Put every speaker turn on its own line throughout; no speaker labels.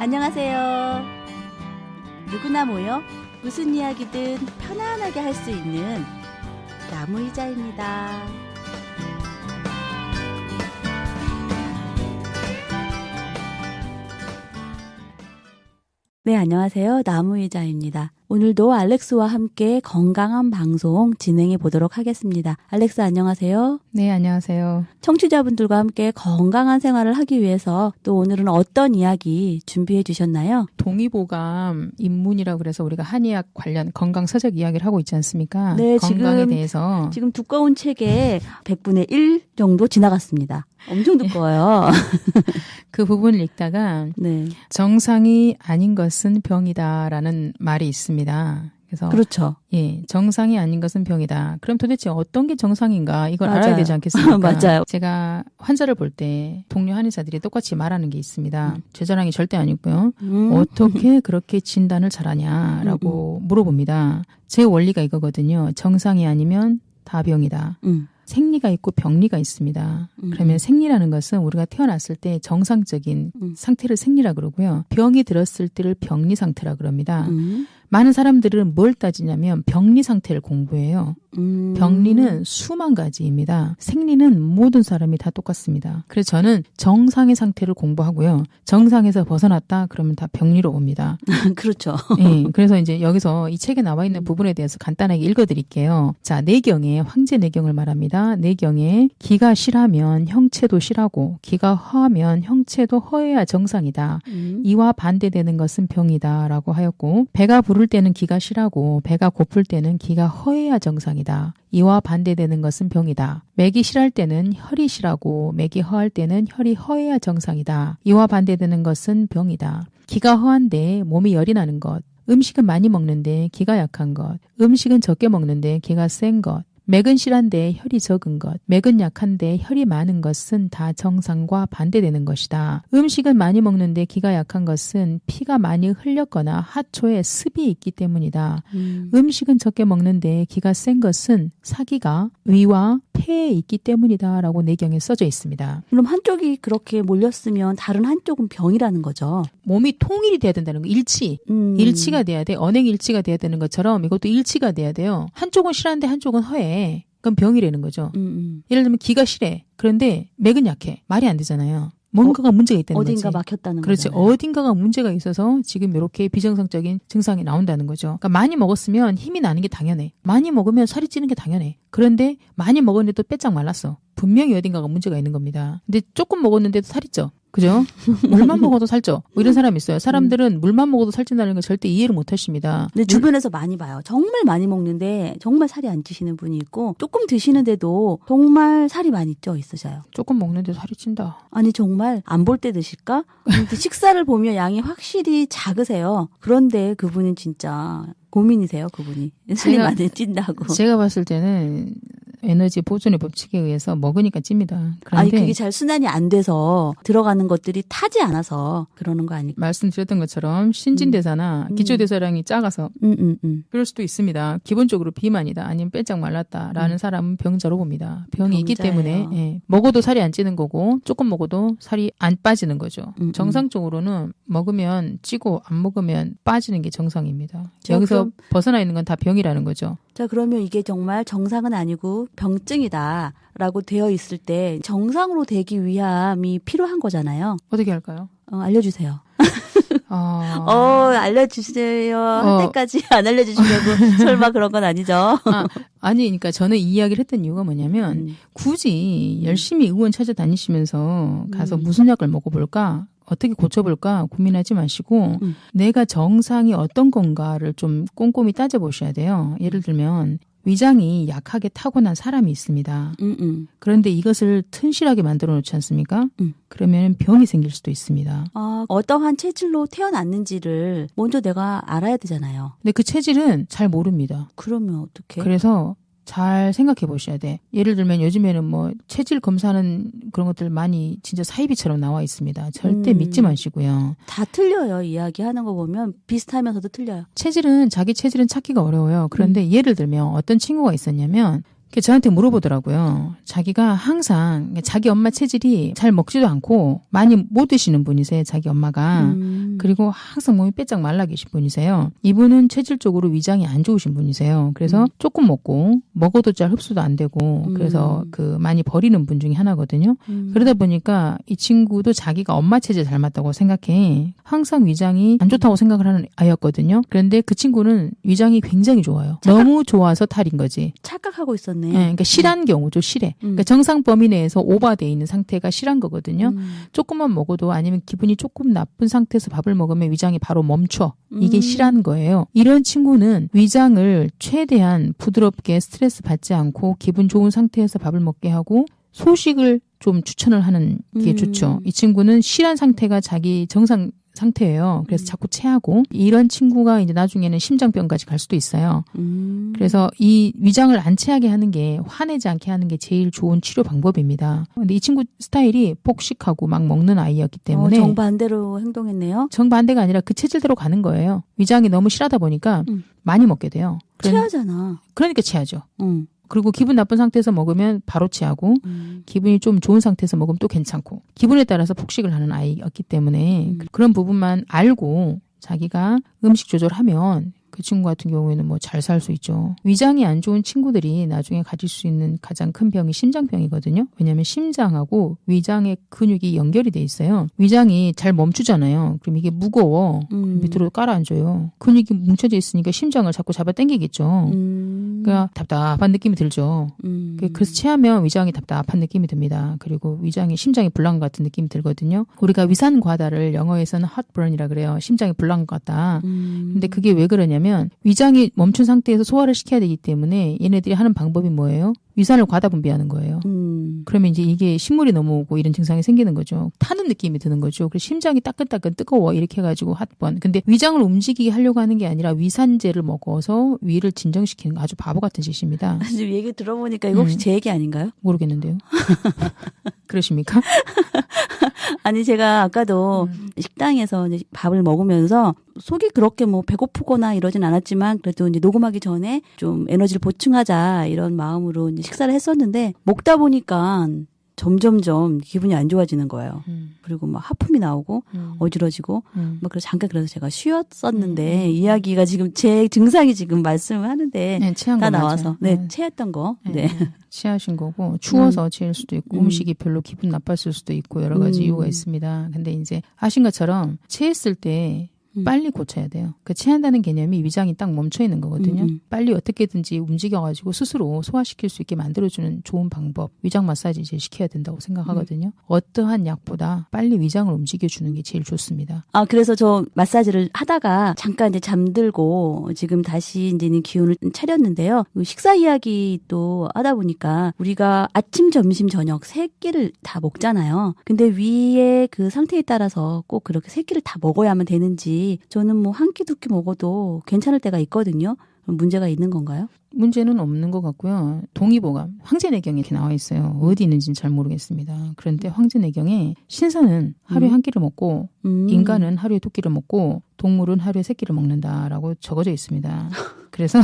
안녕하세요. 누구나 모여 무슨 이야기든 편안하게 할 수 있는 나무의자입니다. 네, 안녕하세요. 나무의자입니다. 오늘도 알렉스와 함께 건강한 방송 진행해 보도록 하겠습니다. 알렉스 안녕하세요.
네, 안녕하세요.
청취자분들과 함께 건강한 생활을 하기 위해서 또 오늘은 어떤 이야기 준비해 주셨나요?
동의보감 입문이라고 그래서 우리가 한의학 관련 건강 서적 이야기를 하고 있지 않습니까?
네,
건강에 대해서.
지금 두꺼운 책에 100분의 1 정도 지나갔습니다. 엄청 두꺼워요.
그 부분을 읽다가
네.
정상이 아닌 것은 병이다라는 말이 있습니다. 그래서
그렇죠.
예, 정상이 아닌 것은 병이다. 그럼 도대체 어떤 게 정상인가 이걸
맞아요.
알아야 되지 않겠습니까?
맞아요.
제가 환자를 볼 때 동료 한의사들이 똑같이 말하는 게 있습니다. 제 자랑이 절대 아니고요. 어떻게 그렇게 진단을 잘하냐라고 물어봅니다. 제 원리가 이거거든요. 정상이 아니면 다 병이다. 생리가 있고 병리가 있습니다. 그러면 생리라는 것은 우리가 태어났을 때 정상적인 상태를 생리라 그러고요. 병이 들었을 때를 병리 상태라 그럽니다. 많은 사람들은 뭘 따지냐면 병리 상태를 공부해요. 병리는 수만 가지입니다. 생리는 모든 사람이 다 똑같습니다. 그래서 저는 정상의 상태를 공부하고요. 정상에서 벗어났다 그러면 다 병리로 옵니다.
그렇죠.
네, 그래서 이제 여기서 이 책에 나와 있는 부분에 대해서 간단하게 읽어드릴게요. 자, 내경에 황제내경을 말합니다. 내경에 기가 실하면 형체도 실하고 기가 허하면 형체도 허해야 정상이다. 이와 반대되는 것은 병이다라고 하였고 배가 부를 때는 기가 실하고 배가 고플 때는 기가 허해야 정상이다. 이와 반대되는 것은 병이다. 맥이 실할 때는 혈이 실하고 맥이 허할 때는 혈이 허해야 정상이다. 이와 반대되는 것은 병이다. 기가 허한데 몸이 열이 나는 것, 음식은 많이 먹는데 기가 약한 것, 음식은 적게 먹는데 기가 센 것, 맥은 실한데 혈이 적은 것, 맥은 약한데 혈이 많은 것은 다 정상과 반대되는 것이다. 음식은 많이 먹는데 기가 약한 것은 피가 많이 흘렸거나 하초에 습이 있기 때문이다. 음식은 적게 먹는데 기가 센 것은 사기가 위와 폐에 있기 때문이다 라고 내경에 써져 있습니다.
그럼 한쪽이 그렇게 몰렸으면 다른 한쪽은 병이라는 거죠.
몸이 통일이 돼야 된다는 거. 일치. 일치가 돼야 돼. 언행일치가 돼야 되는 것처럼 이것도 일치가 돼야 돼요. 한쪽은 실한데 한쪽은 허해. 그럼 병이라는 거죠.
예를
들면 기가 실해. 그런데 맥은 약해. 말이 안 되잖아요. 뭔가가 문제가 있다는 거지.
어딘가 막혔다는
그렇지.
거잖아요.
어딘가가 문제가 있어서 지금 이렇게 비정상적인 증상이 나온다는 거죠. 그러니까 많이 먹었으면 힘이 나는 게 당연해. 많이 먹으면 살이 찌는 게 당연해. 그런데 많이 먹었는데 또 빼짝 말랐어. 분명히 어딘가가 문제가 있는 겁니다. 근데 조금 먹었는데도 살이 쪄. 그죠? 물만 먹어도 살쪄. 뭐 이런 사람이 있어요. 사람들은 물만 먹어도 살찐다는 걸 절대 이해를 못 하십니다.
근데 주변에서 많이 봐요. 정말 많이 먹는데 정말 살이 안 찌시는 분이 있고 조금 드시는데도 정말 살이 많이 쪄 있으셔요.
조금 먹는데 살이 찐다.
아니 정말 안 볼 때 드실까? 근데 식사를 보면 양이 확실히 작으세요. 그런데 그분은 진짜 고민이세요. 그분이. 살이 많이 찐다고.
제가 봤을 때는 에너지 보존의 법칙에 의해서 먹으니까 찝니다. 그런데
아니 그게 잘 순환이 안 돼서 들어가는 것들이 타지 않아서 그러는 거 아닐까?
말씀드렸던 것처럼 신진대사나 기초대사량이 작아서 그럴 수도 있습니다. 기본적으로 비만이다 아니면 빼짝 말랐다라는 사람은 병자로 봅니다. 병이 있기 때문에 예, 먹어도 살이 안 찌는 거고 조금 먹어도 살이 안 빠지는 거죠. 정상적으로는 먹으면 찌고 안 먹으면 빠지는 게 정상입니다. 여기서 벗어나 있는 건 다 병이라는 거죠.
자, 그러면 이게 정말 정상은 아니고 병증이다라고 되어 있을 때 정상으로 되기 위함이 필요한 거잖아요.
어떻게 할까요?
알려주세요. 알려주세요. 할 때까지 안 알려주시려고 설마 그런 건 아니죠?
아니, 그러니까 저는 이 이야기를 했던 이유가 뭐냐면 굳이 열심히 의원 찾아다니시면서 가서 무슨 약을 먹어볼까? 어떻게 고쳐볼까 고민하지 마시고 내가 정상이 어떤 건가를 좀 꼼꼼히 따져보셔야 돼요. 예를 들면 위장이 약하게 타고난 사람이 있습니다. 그런데 이것을 튼실하게 만들어 놓지 않습니까? 그러면 병이 생길 수도 있습니다.
어떠한 체질로 태어났는지를 먼저 내가 알아야 되잖아요.
근데 그 체질은 잘 모릅니다.
그러면 어떡해?
그래서 잘 생각해 보셔야 돼. 예를 들면 요즘에는 뭐 체질 검사하는 그런 것들 많이 진짜 사이비처럼 나와 있습니다. 절대 믿지 마시고요.
다 틀려요. 이야기하는 거 보면 비슷하면서도 틀려요.
자기 체질은 찾기가 어려워요. 그런데 예를 들면 어떤 친구가 있었냐면 저한테 물어보더라고요. 자기가 항상 자기 엄마 체질이 잘 먹지도 않고 많이 못 드시는 분이세요. 자기 엄마가. 그리고 항상 몸이 빼짝 말라 계신 분이세요. 이분은 체질적으로 위장이 안 좋으신 분이세요. 그래서 조금 먹어도 잘 흡수도 안 되고 그래서 많이 버리는 분 중에 하나거든요. 그러다 보니까 이 친구도 자기가 엄마 체질 닮았다고 생각해. 항상 위장이 안 좋다고 생각을 하는 아이였거든요. 그런데 그 친구는 위장이 굉장히 좋아요. 너무 좋아서 탈인 거지.
착각하고 있었네.
네, 그러니까 실한 경우죠, 실해. 그러니까 정상 범위 내에서 오버돼 있는 상태가 실한 거거든요. 조금만 먹어도 아니면 기분이 조금 나쁜 상태에서 밥을 먹으면 위장이 바로 멈춰. 이게 실한 거예요. 이런 친구는 위장을 최대한 부드럽게 스트레스 받지 않고 기분 좋은 상태에서 밥을 먹게 하고 소식을 좀 추천을 하는 게 좋죠. 이 친구는 실한 상태가 자기 정상 상태예요. 그래서 자꾸 체하고 이런 친구가 이제 나중에는 심장병까지 갈 수도 있어요. 그래서 이 위장을 안 체하게 하는 게 화내지 않게 하는 게 제일 좋은 치료 방법입니다. 근데 이 친구 스타일이 폭식하고 막 먹는 아이였기 때문에
정반대로 행동했네요.
정반대가 아니라 그 체질대로 가는 거예요. 위장이 너무 실하다 보니까 많이 먹게 돼요.
체하잖아.
그러니까 체하죠. 그리고 기분 나쁜 상태에서 먹으면 바로 체하고 기분이 좀 좋은 상태에서 먹으면 또 괜찮고 기분에 따라서 폭식을 하는 아이였기 때문에 그런 부분만 알고 자기가 음식 조절하면 그 친구 같은 경우에는 뭐 잘 살 수 있죠. 위장이 안 좋은 친구들이 나중에 가질 수 있는 가장 큰 병이 심장병이거든요. 왜냐하면 심장하고 위장의 근육이 연결이 돼 있어요. 위장이 잘 멈추잖아요. 그럼 이게 무거워. 밑으로 깔아앉아요. 근육이 뭉쳐져 있으니까 심장을 자꾸 잡아당기겠죠. 그러니까 답답한 느낌이 들죠. 그래서 체하면 위장이 답답한 느낌이 듭니다. 그리고 심장이 불난 것 같은 느낌이 들거든요. 우리가 위산 과다를 영어에서는 heartburn이라 그래요. 심장이 불난 것 같다. 근데 그게 왜 그러냐면 위장이 멈춘 상태에서 소화를 시켜야 되기 때문에 얘네들이 하는 방법이 뭐예요? 위산을 과다 분비하는 거예요. 그러면 이제 이게 식물이 넘어오고 이런 증상이 생기는 거죠. 타는 느낌이 드는 거죠. 그래서 심장이 따끈따끈 뜨거워 이렇게 해가지고 핫번. 근데 위장을 움직이게 하려고 하는 게 아니라 위산제를 먹어서 위를 진정시키는 거 아주 바보 같은 짓입니다.
지금 얘기 들어보니까 이거 혹시 제 얘기 아닌가요?
모르겠는데요. 그러십니까?
아니 제가 아까도 식당에서 이제 밥을 먹으면서 속이 그렇게 뭐 배고프거나 이러진 않았지만 그래도 이제 녹음하기 전에 좀 에너지를 보충하자 이런 마음으로 이제 식사를 했었는데 먹다 보니까 점점점 기분이 안 좋아지는 거예요. 그리고 막 하품이 나오고 어지러지고 막 그래서 잠깐 그래서 제가 쉬었었는데 이야기가 지금 제 증상이 지금 말씀을 하는데
네, 체한
다
거
나와서
맞아요.
네, 체했던 거.
네. 체하신 거고 추워서 체일 수도 있고 음식이 별로 기분 나빴을 수도 있고 여러 가지 이유가 있습니다. 근데 이제 아신 것처럼 체했을 때 빨리 고쳐야 돼요. 그 체한다는 개념이 위장이 딱 멈춰 있는 거거든요. 빨리 어떻게든지 움직여가지고 스스로 소화시킬 수 있게 만들어주는 좋은 방법, 위장 마사지 이제 시켜야 된다고 생각하거든요. 어떠한 약보다 빨리 위장을 움직여주는 게 제일 좋습니다.
아, 그래서 저 마사지를 하다가 잠깐 이제 잠들고 지금 다시 이제는 기운을 차렸는데요. 식사 이야기 또 하다 보니까 우리가 아침, 점심, 저녁 세 끼를 다 먹잖아요. 근데 위의 그 상태에 따라서 꼭 그렇게 세 끼를 다 먹어야만 되는지 저는 뭐 한 끼, 두 끼 먹어도 괜찮을 때가 있거든요. 문제가 있는 건가요?
문제는 없는 것 같고요. 동의보감, 황제내경에 이렇게 나와 있어요. 어디 있는지는 잘 모르겠습니다. 그런데 황제내경에 신선은 하루에 한 끼를 먹고 인간은 하루에 두 끼를 먹고 동물은 하루에 세 끼를 먹는다라고 적어져 있습니다. 그래서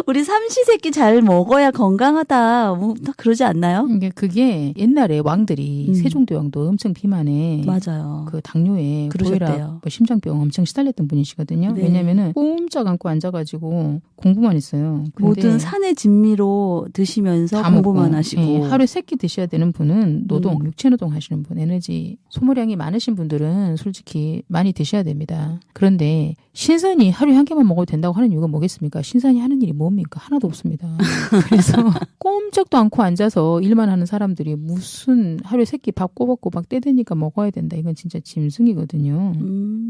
우리 삼시세끼 잘 먹어야 건강하다. 뭐 다 그러지 않나요?
그게 옛날에 왕들이 세종대왕도 엄청 비만에
맞아요.
그 당뇨에
그러셨대요.
고혈압, 뭐 심장병 엄청 시달렸던 분이시거든요.
네.
왜냐면은 꼼짝 않고 앉아가지고 공부만 했어요. 근데
모든 산의 진미로 드시면서
다
공부만
먹고,
하시고.
예, 하루에 3끼 드셔야 되는 분은 노동, 육체노동 하시는 분, 에너지 소모량이 많으신 분들은 솔직히 많이 드셔야 됩니다. 그런데 신선이 하루에 한 개만 먹어도 된다고 하는 이유가 뭐겠습니까? 신선이 하는 일이 뭡니까? 하나도 없습니다. 그래서 꼼짝도 않고 앉아서 일만 하는 사람들이 무슨 하루에 3끼 밥 꼬박꼬박 떼대니까 먹어야 된다. 이건 진짜 짐승이거든요.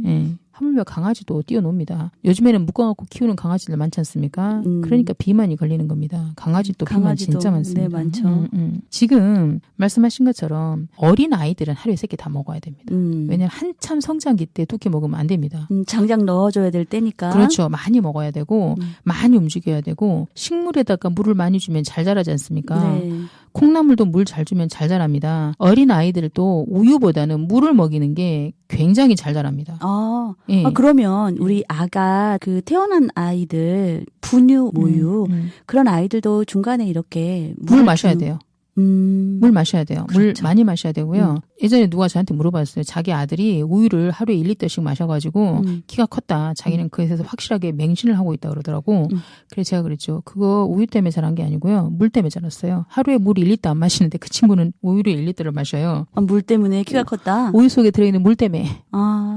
예. 하물며 강아지도 뛰어놉니다. 요즘에는 묶어갖고 키우는 강아지들 많지 않습니까? 그러니까 비만이 걸리는 겁니다. 강아지도 비만 진짜 많습니다.
네, 많죠.
지금 말씀하신 것처럼 어린 아이들은 하루에 3끼 다 먹어야 됩니다. 왜냐하면 한참 성장기 때 2끼 먹으면 안 됩니다.
장작 넣어줘야 될 때니까.
그렇죠. 많이 먹어야 되고 많이 움직여야 되고 식물에다가 물을 많이 주면 잘 자라지 않습니까?
네.
콩나물도 물 잘 주면 잘 자랍니다. 어린 아이들도 우유보다는 물을 먹이는 게 굉장히 잘 자랍니다. 예.
그러면 우리 아가 그 태어난 아이들 분유, 모유 그런 아이들도 중간에 이렇게
물 마셔야 돼요. 물 마셔야 돼요.
그렇죠.
물 많이 마셔야 되고요. 예전에 누가 저한테 물어봤어요. 자기 아들이 우유를 하루에 1리터씩 마셔가지고 키가 컸다. 자기는 그래서 확실하게 맹신을 하고 있다 그러더라고. 그래서 제가 그랬죠. 그거 우유 때문에 자란 게 아니고요. 물 때문에 자랐어요. 하루에 물 1리터 안 마시는데 그 친구는 우유를 1리터를 마셔요.
물 때문에 키가 컸다.
우유 속에 들어있는 물 때문에.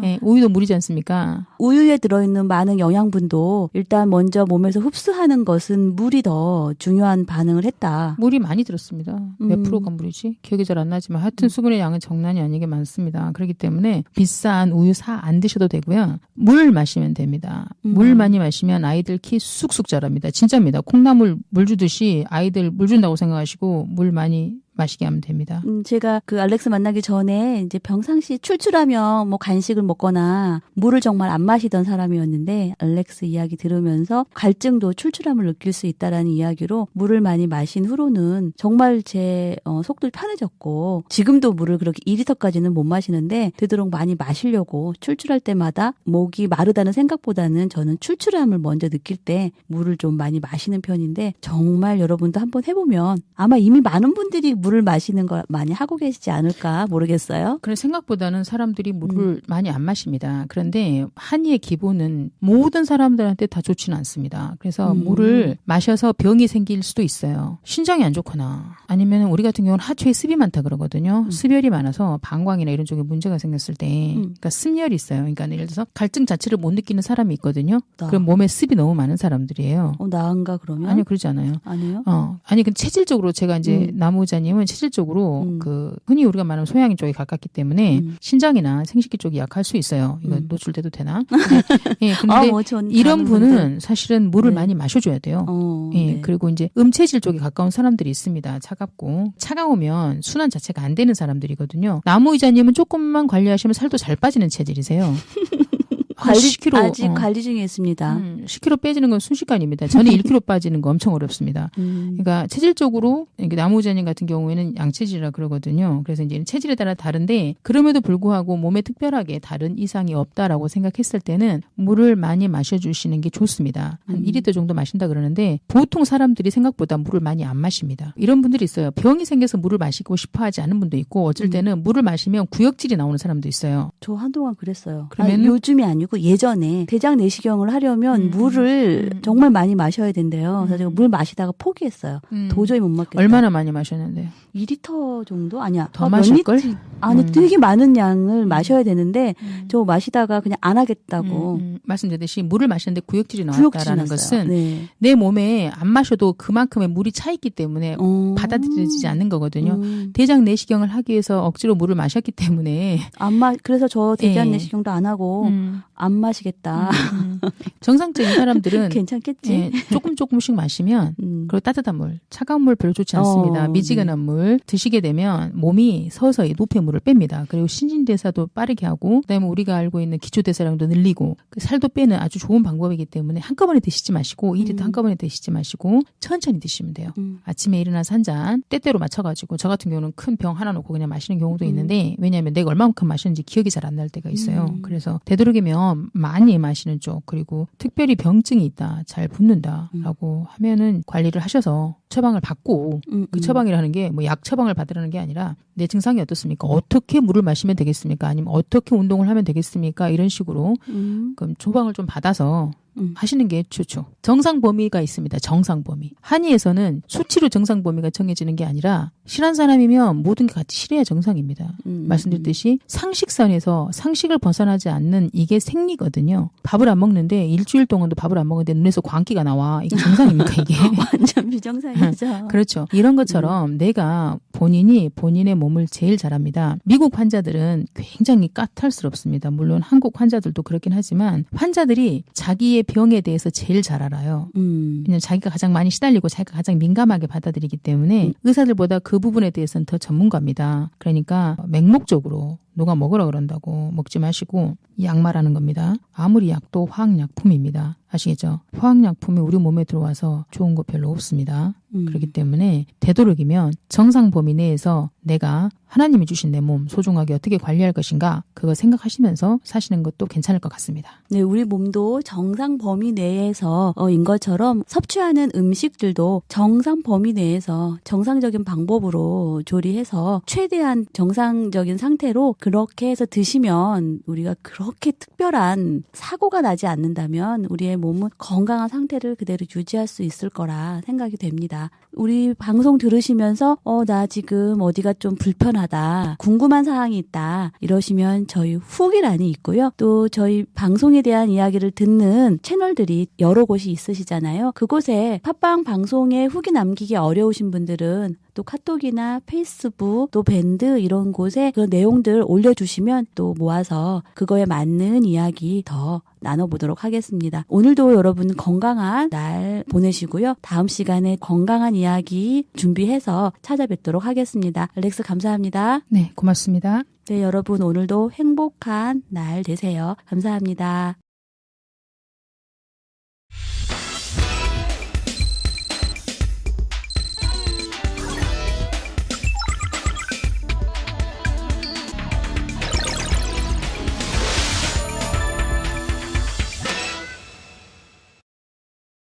예, 우유도 물이지 않습니까?
우유에 들어있는 많은 영양분도 일단 먼저 몸에서 흡수하는 것은 물이 더 중요한 반응을 했다.
물이 많이 들었습니다. 몇 프로가 물이지? 기억이 잘 안 나지만 하여튼 수분의 양은 장난이 아니게 많습니다. 그렇기 때문에 비싼 우유 사 안 드셔도 되고요. 물 마시면 됩니다. 물 많이 마시면 아이들 키 쑥쑥 자랍니다. 진짜입니다. 콩나물 물 주듯이 아이들 물 준다고 생각하시고 물 많이 마시게 하면 됩니다.
제가 그 알렉스 만나기 전에 이제 평상시 출출하면 뭐 간식을 먹거나 물을 정말 안 마시던 사람이었는데 알렉스 이야기 들으면서 갈증도 출출함을 느낄 수 있다라는 이야기로 물을 많이 마신 후로는 정말 제 속도 편해졌고 지금도 물을 그렇게 2리터까지는 못 마시는데 되도록 많이 마시려고 출출할 때마다 목이 마르다는 생각보다는 저는 출출함을 먼저 느낄 때 물을 좀 많이 마시는 편인데 정말 여러분도 한번 해보면 아마 이미 많은 분들이 물을 마시는 걸 많이 하고 계시지 않을까 모르겠어요.
그래 생각보다는 사람들이 물을 많이 안 마십니다. 그런데 한의의 기본은 모든 사람들한테 다 좋지는 않습니다. 그래서 물을 마셔서 병이 생길 수도 있어요. 신장이 안 좋거나 아니면 우리 같은 경우는 하초에 습이 많다 그러거든요. 습열이 많아서 방광이나 이런 쪽에 문제가 생겼을 때 그러니까 습열이 있어요. 그러니까 예를 들어서 갈증 자체를 못 느끼는 사람이 있거든요. 그럼 몸에 습이 너무 많은 사람들이에요.
나은가 그러면?
아니요, 그러지 않아요.
아니요?
아니 근데 체질적으로 제가 이제 나무자님은 체질적으로 그 흔히 우리가 말하는 소양인 쪽에 가깝기 때문에 신장이나 생식기 쪽이 약할 수 있어요. 이거 노출돼도 되나? 예, 근데 이런 분은 사실은 물을 많이 마셔줘야 돼요. 예,
네.
그리고 이제 음체질 쪽에 가까운 사람들이 있습니다. 차갑고 차가우면 순환 자체가 안 되는 사람들이거든요. 나무의자님은 조금만 관리하시면 살도 잘 빠지는 체질이세요.
아직 관리 중에 있습니다.
10kg 빼지는 건 순식간입니다. 저는 1kg 빠지는 거 엄청 어렵습니다. 그러니까 체질적으로 나무자님 같은 경우에는 양체질이라 그러거든요. 그래서 이제 체질에 따라 다른데 그럼에도 불구하고 몸에 특별하게 다른 이상이 없다라고 생각했을 때는 물을 많이 마셔주시는 게 좋습니다. 한 2리터 정도 마신다 그러는데 보통 사람들이 생각보다 물을 많이 안 마십니다. 이런 분들이 있어요. 병이 생겨서 물을 마시고 싶어 하지 않은 분도 있고 어쩔 때는 물을 마시면 구역질이 나오는 사람도 있어요.
저 한동안 그랬어요.
그러면
요즘이 아니고 예전에 대장 내시경을 하려면 물을 정말 많이 마셔야 된대요. 그래서 제가 물 마시다가 포기했어요. 도저히 못 먹겠다.
얼마나 많이 마셨는데요?
2리터 정도? 아니야.
더 마실걸?
아니 되게 많은 양을 마셔야 되는데 저 마시다가 그냥 안 하겠다고.
말씀드렸듯이 물을 마시는데 구역질이 나왔다라는 것은
네.
내 몸에 안 마셔도 그만큼의 물이 차 있기 때문에 받아들여지지 않는 거거든요. 대장 내시경을 하기 위해서 억지로 물을 마셨기 때문에
그래서 저 대장 내시경도 안 하고 안 마시겠다.
정상적인 사람들은
괜찮겠지?
조금씩 마시면 그리고 따뜻한 물, 차가운 물 별로 좋지 않습니다. 미지근한 물 드시게 되면 몸이 서서히 노폐 물을 뺍니다. 그리고 신진대사도 빠르게 하고 그다음에 우리가 알고 있는 기초대사량도 늘리고 그 살도 빼는 아주 좋은 방법이기 때문에 한꺼번에 드시지 마시고 2리터 한꺼번에 드시지 마시고 천천히 드시면 돼요. 아침에 일어나서 한 잔 때때로 맞춰가지고 저 같은 경우는 큰 병 하나 놓고 그냥 마시는 경우도 있는데 왜냐하면 내가 얼마만큼 마셨는지 기억이 잘 안 날 때가 있어요. 그래서 되도록이면 많이 마시는 쪽 그리고 특별히 병증이 있다 잘 붓는다라고 하면은 관리를 하셔서 처방을 받고 그 처방이라는 게 뭐 약 처방을 받으라는 게 아니라 내 증상이 어떻습니까? 어떻게 물을 마시면 되겠습니까? 아니면 어떻게 운동을 하면 되겠습니까? 이런 식으로 그럼 처방을 좀 받아서 하시는 게 좋죠. 정상 범위가 있습니다. 정상 범위. 한의에서는 수치로 정상 범위가 정해지는 게 아니라 실한 사람이면 모든 게 같이 실해야 정상입니다. 말씀드렸듯이 상식선에서 상식을 벗어나지 않는 이게 생리거든요. 밥을 안 먹는데 일주일 동안도 밥을 안 먹는데 눈에서 광기가 나와. 이게 정상입니까 이게?
완전 비정상이죠.
그렇죠. 이런 것처럼 내가 본인이 본인의 몸을 제일 잘합니다. 미국 환자들은 굉장히 까탈스럽습니다. 물론 한국 환자들도 그렇긴 하지만 환자들이 자기의 병에 대해서 제일 잘 알아요. 왜냐하면 자기가 가장 많이 시달리고 자기가 가장 민감하게 받아들이기 때문에 의사들보다 그 부분에 대해서는 더 전문가입니다. 그러니까 맹목적으로 누가 먹으라 그런다고 먹지 마시고 약 말하는 겁니다. 아무리 약도 화학약품입니다. 아시겠죠? 화학약품이 우리 몸에 들어와서 좋은 거 별로 없습니다. 그렇기 때문에 되도록이면 정상 범위 내에서 내가 하나님이 주신 내 몸 소중하게 어떻게 관리할 것인가 그거 생각하시면서 사시는 것도 괜찮을 것 같습니다.
네, 우리 몸도 정상 범위 내에서인 것처럼 섭취하는 음식들도 정상 범위 내에서 정상적인 방법으로 조리해서 최대한 정상적인 상태로 그렇게 해서 드시면 우리가 그렇게 특별한 사고가 나지 않는다면 우리의 몸은 건강한 상태를 그대로 유지할 수 있을 거라 생각이 됩니다. 우리 방송 들으시면서 나 지금 어디가 좀 불편하다, 궁금한 사항이 있다 이러시면 저희 후기란이 있고요. 또 저희 방송에 대한 이야기를 듣는 채널들이 여러 곳이 있으시잖아요. 그곳에 팟빵 방송에 후기 남기기 어려우신 분들은 또 카톡이나 페이스북, 또 밴드 이런 곳에 그 내용들 올려주시면 또 모아서 그거에 맞는 이야기 더 나눠보도록 하겠습니다. 오늘도 여러분 건강한 날 보내시고요. 다음 시간에 건강한 이야기 준비해서 찾아뵙도록 하겠습니다. 알렉스 감사합니다.
네, 고맙습니다.
네, 여러분 오늘도 행복한 날 되세요. 감사합니다.